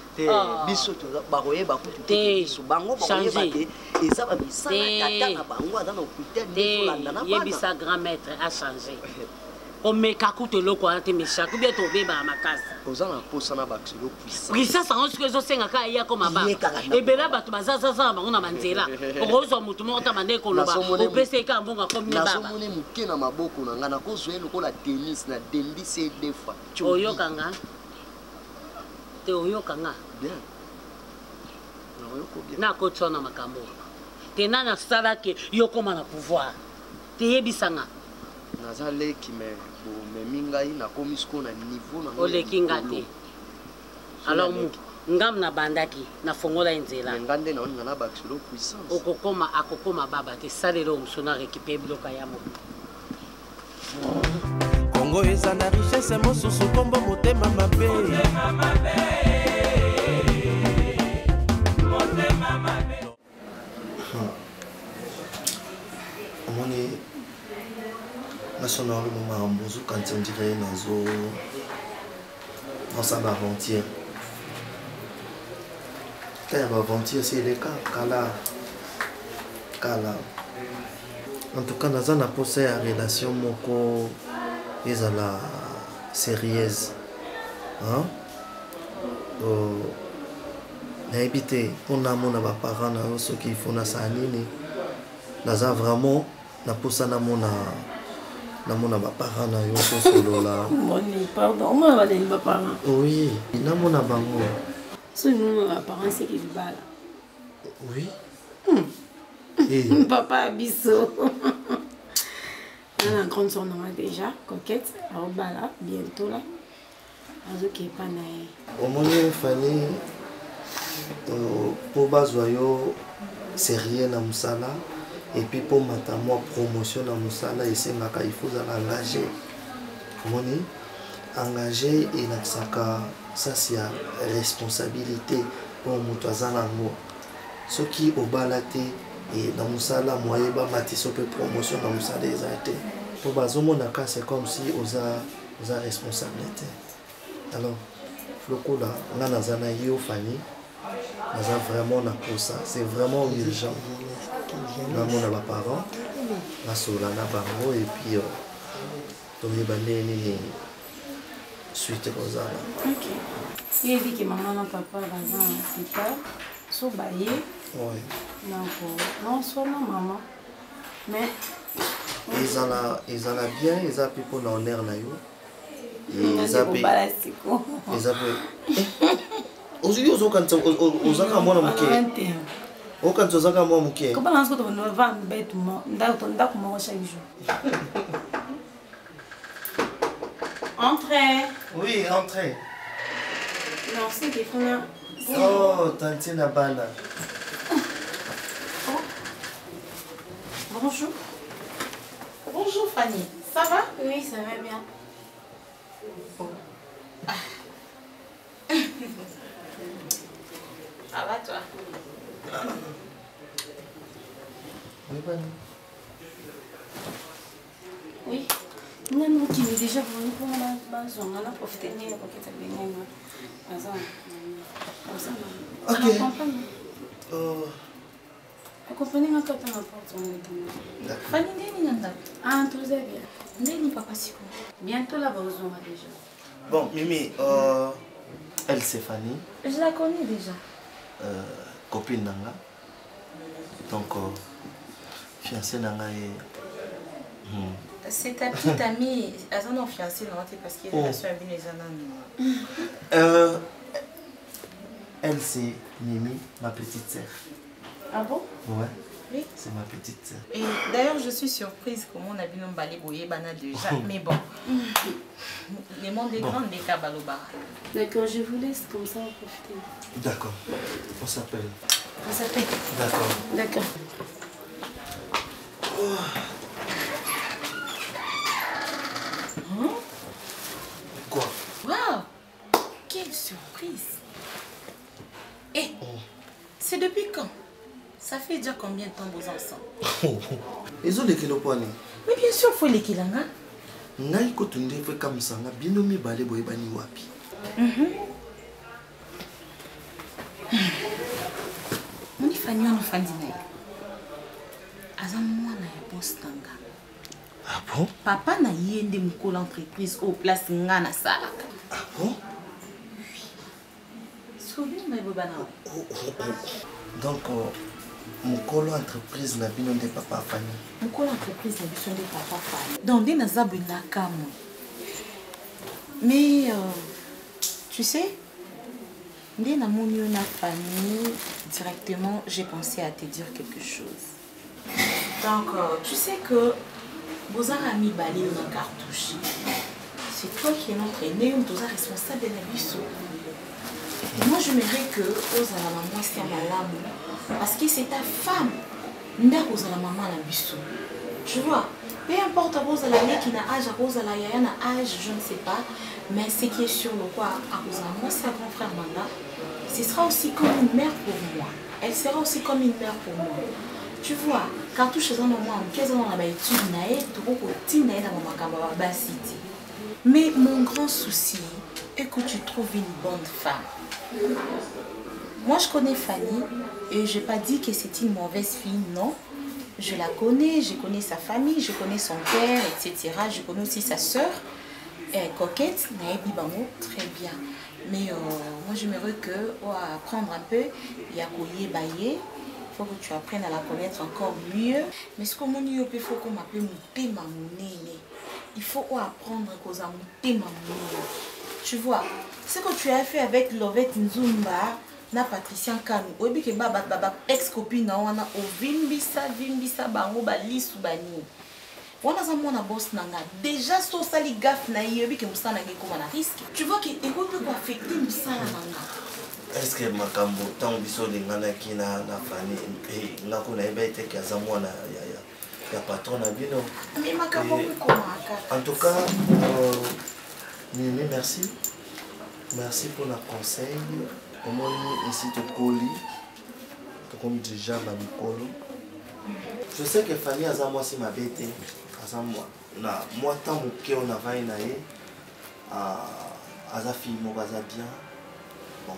biso bakoyeba kutu te biso bango bakoyeba te eza babisala tata na bango aza na hôpital ndezolanda na bana yebisa grand maître a changé omeka kutu eloko wana te meshaki bie tobebaka makasi oza na posa na bakiselo puissance yango soki ezosengaka eyako mababa ebela bato bazazaza na bango na banzela okozwa motu moko ta bande koloba opesa eka mbongo akomi baba nazomona moke na maboko na nga nakozwa ye lokola tennis na dendi se defa oyokanga te oyokanga bien nakotya na makambo te nani asalaki yokoma na pouvoir teyebisanga naza leki me bomemi ngai nakomi siko na niveau na oleki nga te alors ngam na bandaki nafongola nzela nga nde naoninga na bakiselo puissance akokoma baba te salelo mosu na récupere biloko ya mo Kongo eza na richesse mosusu kombo motema mabe omoni national makambo ozokanisa ndire naza baaventure ta ya baaventure si eleka kala en tout cas naza na posa ya relation moko ezala sérieuse nayebi te mpo namona baparent na yo soki ifo nasala nini naza vraiment na posa namona baparent na yo tosolola oui namona bango oui papa biso la grande soeur déjà coquette là bientôt là azokepa na ye omoni Fanny po bazwa yo sérieux na mosala et puis pour mata mwa promotion na mosala esengaka il faut zala engagé omoni engagé elakisaka sasi ya responsabilité mpo moto aza nango soki obala te na mosala moye bamatiso mpe promotion na mosala eza te mpo bazomonaka c'est comme si oza responsable te alors lokola nga naza na yo Fanny naza vraiment na posa c'est vraiment urgent namona baparent nasola na bango et puis toyeba ndenge nini suite kozala yebi ke mama na papa baza na hôpital so baye non sona maman mais ezala bien eza mpe mpona honneur na yo eza mpe ozokanisa ozaka mwana moke okanisa ozaka mwana moke entrez. Oui, entrez. Non, c'est des fois. Oh, Tantine Bana. Bonjour. Bonjour Fanny. Ça va? Oui, ça va bien. Ça va toi? Oui, Fanny. Oui. Non, qui est déjà venu pour la base, on a profité de la pocket à venir. Ok. Vous comprenez ma carte à la porte? Fanny, ah, tout va bien. N'est papa si quoi? Bientôt là-bas, on va déjà. Bon, Mimi, elle c'est Fanny. Je la connais déjà. Copine Nanga. Donc, fiancée Nanga et. C'est ta petite amie, elles en ont fiancé parce qu'il y a une relation avec les années. Elle c'est Mimi, ma petite sœur. Ah bon? Ouais. Oui. C'est ma petite sœur. Et d'ailleurs, je suis surprise comment on a vu nos balais boyer bana déjà. Mais bon, les mondes est grand, les kabaloba. D'accord, je vous laisse comme ça profiter. D'accord. On s'appelle. On s'appelle. D'accord. D'accord. Quoi? Waouh! Quelle surprise! Eh, c'est depuis quand? Ça fait déjà combien de temps vous ensemble? Ils ont les kiloponi. Mais bien sûr, il faut les kilanga. Nai kotunde fe kamsanga binomi bale boy bani wapi. Moni fanyo no fandina. Azam mwana ya boss tanga. Ah bon? Papa na yende mukolo entreprise au place ngana salaka. Ah bon? Souviens na bobana. Donc mukolo entreprise na bino de papa Fanny. Mukolo entreprise na biso de papa Fanny. Donc des nazabu na kamo. Mais tu sais, dès na monio na Fanny directement, j'ai pensé à te dire quelque chose. Donc tu sais que vous avez mis balé dans cartouche. C'est toi qui es notre aîné ou tu es responsable de la vie. Moi, je m'aimerais que aux la maman soit malade parce que c'est ta femme. N'a aux la maman la biso. Tu vois, peu importe à cause de l'année qui n'a âge, à cause de la yaya n'a âge, je ne sais pas. Mais ce qui est sur le quoi, à cause de moi, c'est un grand frère Manda. Ce sera aussi comme une mère pour moi. Elle sera aussi comme une mère pour moi. Tu vois, quand tu es dans le moment, qu'est-ce qu'on a étudié, mais mon grand souci est que tu trouves une bonne femme. Moi, je connais Fanny et je n'ai pas dit que c'est une mauvaise fille, non. Je la connais, je connais sa famille, je connais son père, etc. Je connais aussi sa soeur. Elle est coquette, très bien. Mais moi, j'aimerais que, apprendre un peu, il y a Koye Baye. Il faut que tu apprennes à la connaître encore mieux. Mais ce que mon il faut qu'on m'appelle Moutema Mounene. Il faut apprendre à cause de Moutema Mounene. Tu vois, ce que tu as fait avec Lovette Nzumba, na Patricia Kanu, obi ke baba ex-copine na wana o vimbisa bango ba lisu bani. Wana za mwana boss nanga. Déjà so sali gaffe na yebi ke musana ke koma na risque. Tu vois que eko peut affecter musana nanga. Est-ce que makambo tant biso lingana ki na Fanny ngako na eba ete kaza mwana ya patron na bino. Mais makambo comment en tout cas Mimi, merci. Merci pour le conseil. Comment ici te colis, comme déjà dans le colo. Je sais que Fanny a moi si ma bête, moi tant que on a vaillé naé, à sa fille moi bien. Bon,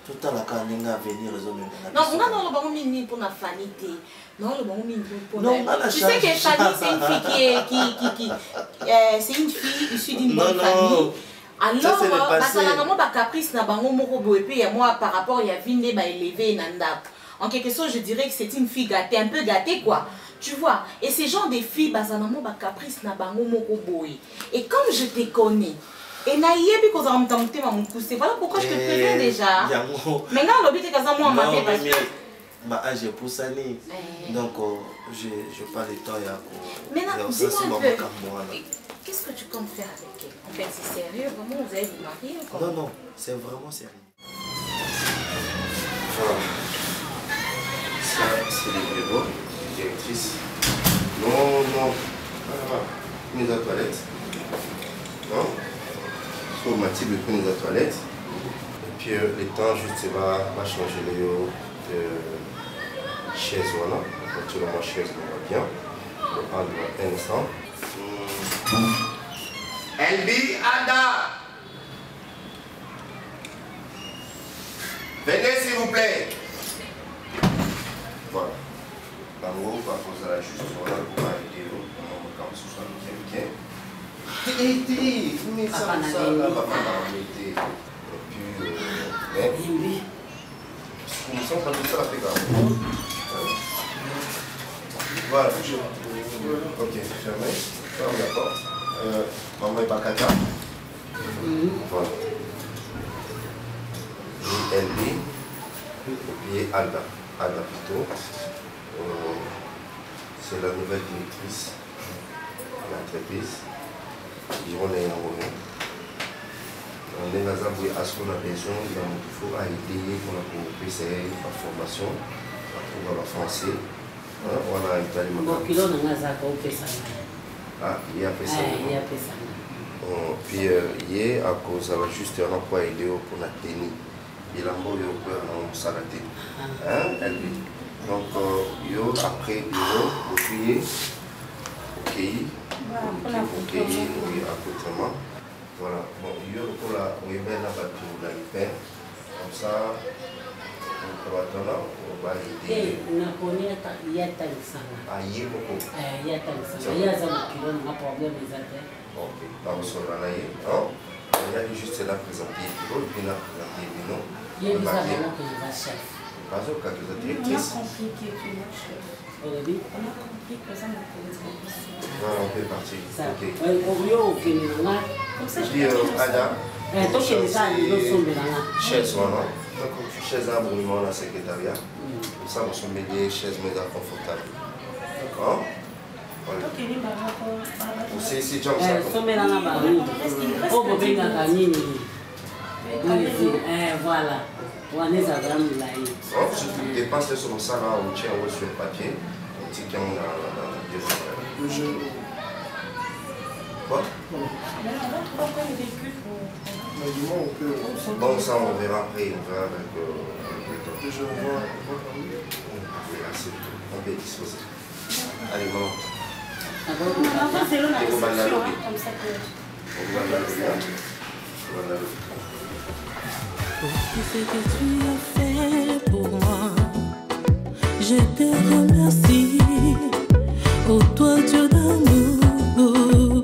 tout à la caninga venir résoudre. Non, on a le bon mini pour la Fanny. Non, le bon mini pour la. Tu sais que Fanny c'est une fille qui c'est une fille issue d'une bonne famille. alors bazalaka ba caprice na bango moko boye pe ya moi par rapport ya vinde ba élevé na ndako. En quelque sorte, je dirais que c'est une fille gâtée, un peu gâtée quoi. Tu vois, et ces gens de filles bazalaka ba caprice na bango moko boye. Et comme je te connais, et na yebi ko za mtamte ma mukuse, voilà pourquoi je te préviens déjà. Mais nga lobi te kaza moi ma parce que ma âge est pour ça donc je pas le temps ya ko. Maintenant, dis-moi un peu. Qu'est-ce que tu comptes faire avec elle? En fait, c'est sérieux, vraiment, vous allez vous marier ou quoi? Non, c'est vraiment sérieux. Voilà. Ça, c'est le bureau, directrice. Non. Mise à toilette. Non. Faut Mathilde le mise à toilette. Et puis, le temps, juste, va changer les chaises, voilà. Quand tu vas chaise, on va bien. On parle un instant. Elbi, Ada, venez s'il vous plaît. Voilà. En gros, par rapport à la juste, voilà, pour arrêter comme ce soit bien. T'es, mais ça, là, va pas m'arrêter. Et puis, nous sommes en train de ça, voilà. Ok, fermez. Ferme la porte. Maman et Bakata. Voilà. Elbi. Et puis Alda. Alda plutôt. C'est la nouvelle directrice de l'entreprise. Ils les enrôler. On est dans à ce qu'on a besoin. Il faut aider pour la PCA, la formation, pour le français. Voilà, Italie. Ah, il y a fait ça. Puis, il y a à cause de juste un emploi aidé pour la tenue. Il a envoyé au père en salaté. Donc, après, il crier, ok, accoutrement. Voilà. Bon, il y a pour la hyper. Comme ça, on va aider. Ok, il y a juste là présenter il a présenté il y a chef. On a compris qui est une chef. On a compris que ça on peut partir. Chaise, voilà. Chaise à mouvement à la secrétariat. Comme ça, on se met des chaises confortables. D'accord? C'est déjà ça. Voilà. Tu dépenses sur ça là, on tient sur le papier. On tient dans la deux. Quoi? Bon, ça on verra après, on verra avec le temps. Déjà, on va on peut disposer. Allez, maman. Pour tout ce que tu as fait pour moi, je te remercie. Oh toi Dieu d'amour,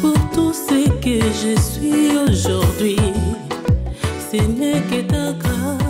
pour tout ce que je suis aujourd'hui, ce n'est que ta grâce.